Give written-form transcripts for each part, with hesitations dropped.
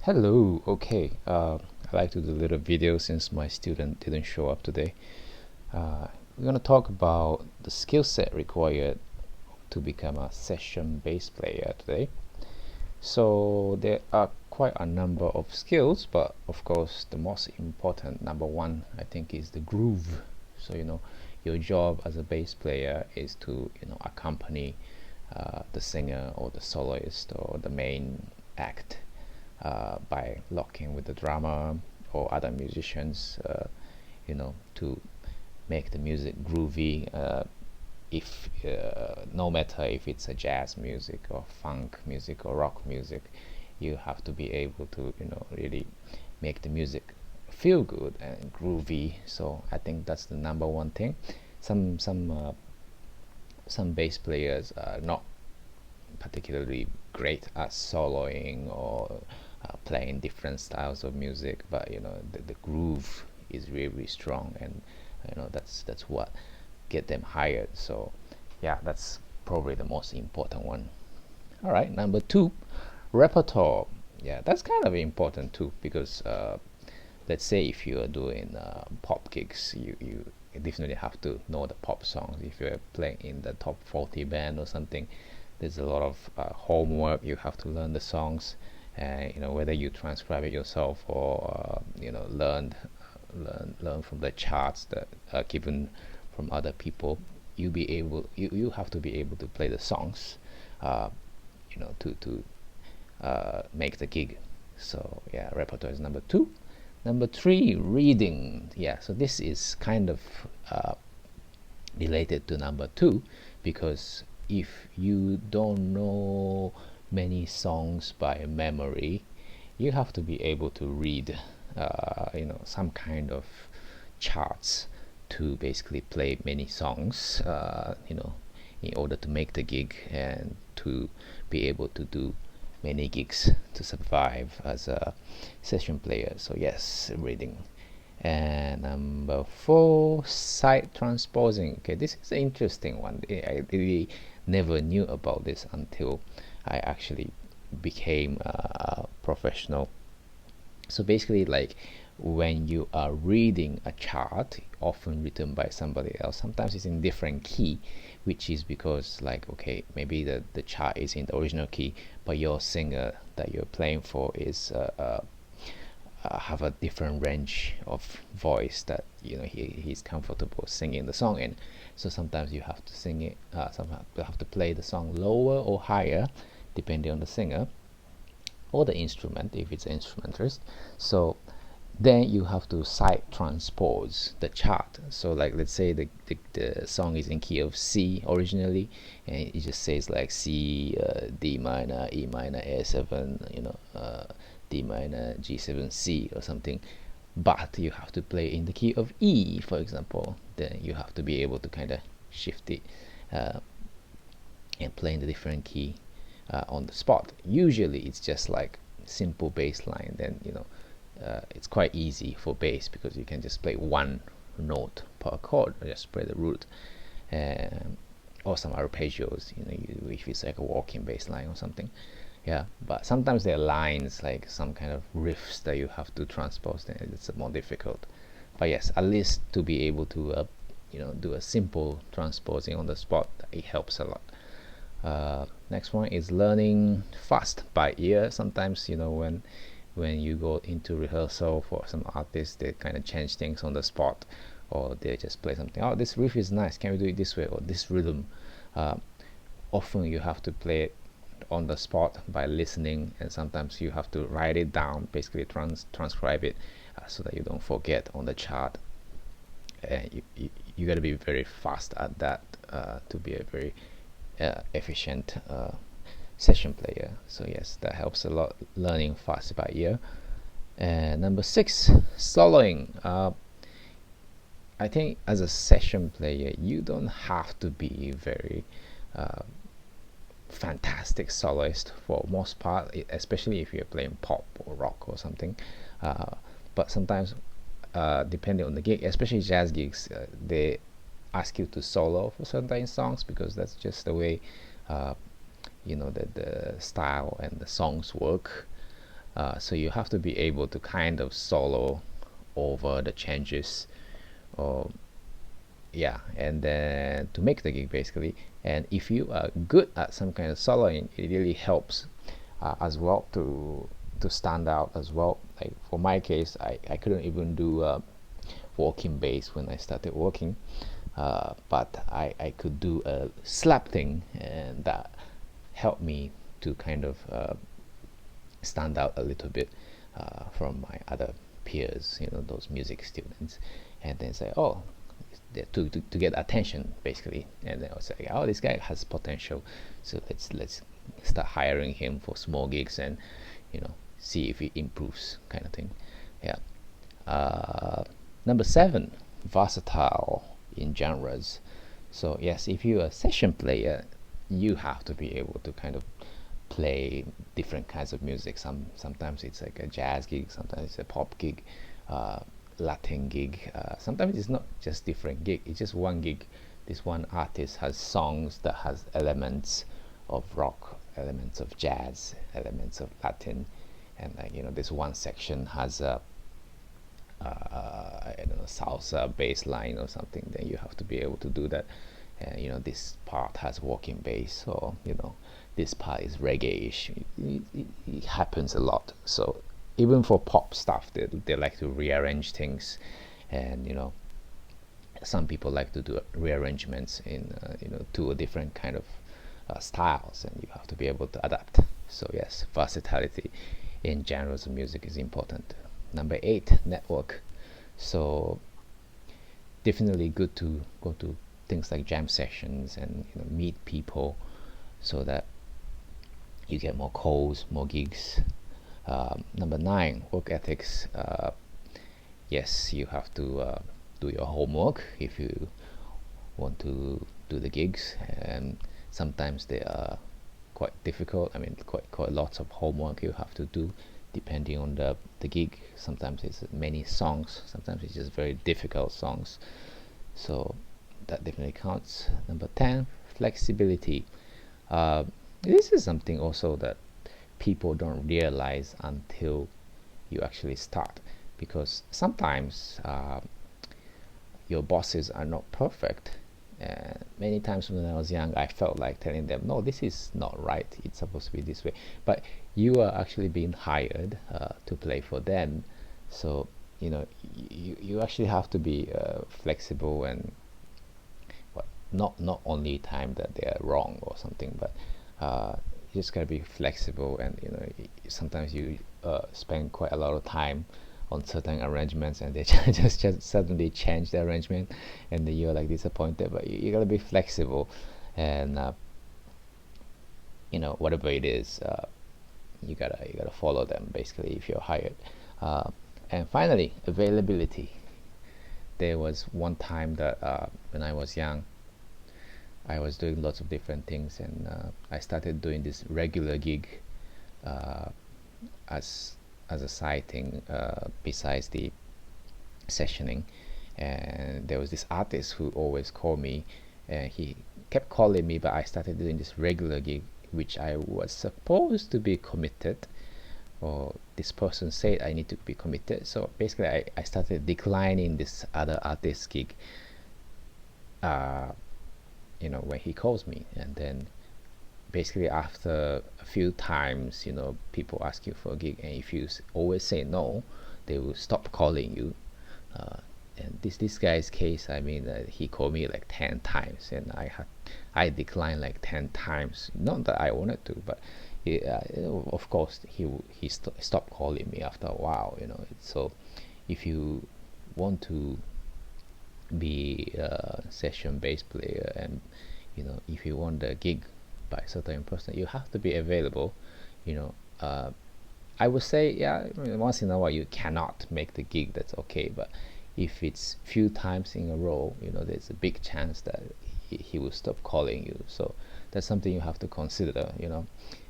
Hello, okay. I like to do a little video since my student didn't show up today. We're going to talk about the skill set required to become a session bass player today. So there are quite a number of skills, but of course the most important, number one, I think, is the groove. So your job as a bass player is to accompany the singer or the soloist or the main act by locking with the drummer or other musicians, to make the music groovy. If no matter if it's a jazz music or funk music or rock music, you have to be able to really make the music feel good and groovy. So I think that's the number one thing. Some bass players are not particularly great at soloing or playing different styles of music, but the groove is really strong, and that's what get them hired. So yeah, that's probably the most important one. All right, number two, repertoire. Yeah, that's kind of important too, because let's say if you are doing pop gigs, you definitely have to know the pop songs. If you're playing in the top 40 band or something, there's a lot of homework. You have to learn the songs, and whether you transcribe it yourself or learn from the charts that are given from other people. You have to be able to play the songs, to make the gig. So yeah, repertoire is number two. Number three, reading. Yeah, so this is kind of related to number two, because if you don't know many songs by memory, you have to be able to read some kind of charts to basically play many songs, in order to make the gig and to be able to do many gigs to survive as a session player. So yes, reading. And number four, side transposing. Okay, this is an interesting one. I really never knew about this until I actually became a professional. So basically, like, when you are reading a chart often written by somebody else, sometimes it's in different key, which is because, like, okay, maybe the chart is in the original key, but your singer that you're playing for is have a different range of voice that he's comfortable singing the song in. So sometimes you have to sing it, sometimes you have to play the song lower or higher depending on the singer or the instrument if it's an instrumentalist. So then you have to side transpose the chart. So like, let's say the song is in key of C originally, and it just says like C, D minor, E minor, A7, D minor, G7, C or something, but you have to play in the key of E, for example. Then you have to be able to kind of shift it and play in the different key on the spot. Usually it's just like simple bass line, then it's quite easy for bass because you can just play one note per chord, or just play the root, or some arpeggios, if it's like a walking bass line or something. Yeah, but sometimes there are lines, like some kind of riffs that you have to transpose, then it's more difficult. But yes, at least to be able to do a simple transposing on the spot, it helps a lot. Next one is learning fast by ear. Sometimes when you go into rehearsal for some artists, they kind of change things on the spot, or they just play something. Oh, this riff is nice, can we do it this way, or this rhythm. Often you have to play it on the spot by listening, and sometimes you have to write it down, basically transcribe it, so that you don't forget on the chart. And you got to be very fast at that to be a very efficient session player. So yes, that helps a lot, learning fast by ear. And number six, soloing. I think as a session player, you don't have to be very fantastic soloist for most part, especially if you're playing pop or rock or something. But sometimes, depending on the gig, especially jazz gigs, they ask you to solo for certain songs, because that's just the way the style and the songs work. So you have to be able to kind of solo over the changes, or yeah, and then to make the gig basically. And if you are good at some kind of soloing, it really helps as well to stand out as well. Like for my case, I couldn't even do walking bass when I started working, but I could do a slap thing, and that helped me to kind of stand out a little bit from my other peers, those music students, and then say, oh, to get attention basically. And then I was like, oh, this guy has potential, so let's start hiring him for small gigs, and see if he improves, kind of thing. Yeah. Number 7, versatile in genres. So yes, if you're a session player, you have to be able to kind of play different kinds of music. Sometimes it's like a jazz gig, sometimes it's a pop gig, Latin gig. Sometimes it's not just different gig, it's just one gig. This one artist has songs that has elements of rock, elements of jazz, elements of Latin, and this one section has a I don't know, salsa bass line or something. Then you have to be able to do that. And this part has walking bass, or this part is reggae-ish. It happens a lot. So even for pop stuff, they like to rearrange things, and some people like to do rearrangements in to a different kind of styles, and you have to be able to adapt. So yes, versatility in genres of music is important. Number 8, network. So definitely good to go to things like jam sessions and meet people, so that you get more calls, more gigs. Number 9, work ethics. Yes, you have to do your homework if you want to do the gigs, and sometimes they are quite difficult. I mean, quite lots of homework you have to do depending on the gig. Sometimes it's many songs, sometimes it's just very difficult songs, so that definitely counts. Number 10, flexibility. This is something also that people don't realize until you actually start, because sometimes your bosses are not perfect. Many times when I was young, I felt like telling them, no, this is not right, it's supposed to be this way, but you are actually being hired to play for them. So you actually have to be flexible, and not only time that they are wrong or something, but you just gotta be flexible. And sometimes you spend quite a lot of time on certain arrangements, and they just suddenly change the arrangement, and then you're like disappointed. But you gotta be flexible, and whatever it is, you gotta follow them basically if you're hired. And finally, availability. There was one time that when I was young, I was doing lots of different things, and I started doing this regular gig as a side thing besides the sessioning. And there was this artist who always called me, and he kept calling me, but I started doing this regular gig, which I was supposed to be committed, or this person said I need to be committed. So basically I started declining this other artist gig when he calls me. And then basically after a few times, people ask you for a gig, and if you always say no, they will stop calling you. And this guy's case, I mean, he called me like 10 times, and I declined like 10 times. Not that I wanted to, but of course he stopped calling me after a while. So if you want to be a session bass player, and if you want the gig by a certain person, you have to be available. I would say, yeah, once in a while you cannot make the gig, that's okay. But if it's few times in a row, there's a big chance that he will stop calling you. So that's something you have to consider.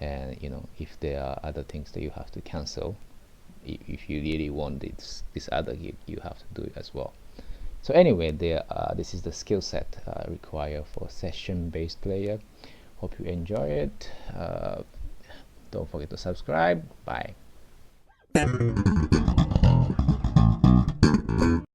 And if there are other things that you have to cancel, if you really want this other gig, you have to do it as well. So anyway, this is the skill set required for session bass player. Hope you enjoy it. Don't forget to subscribe. Bye.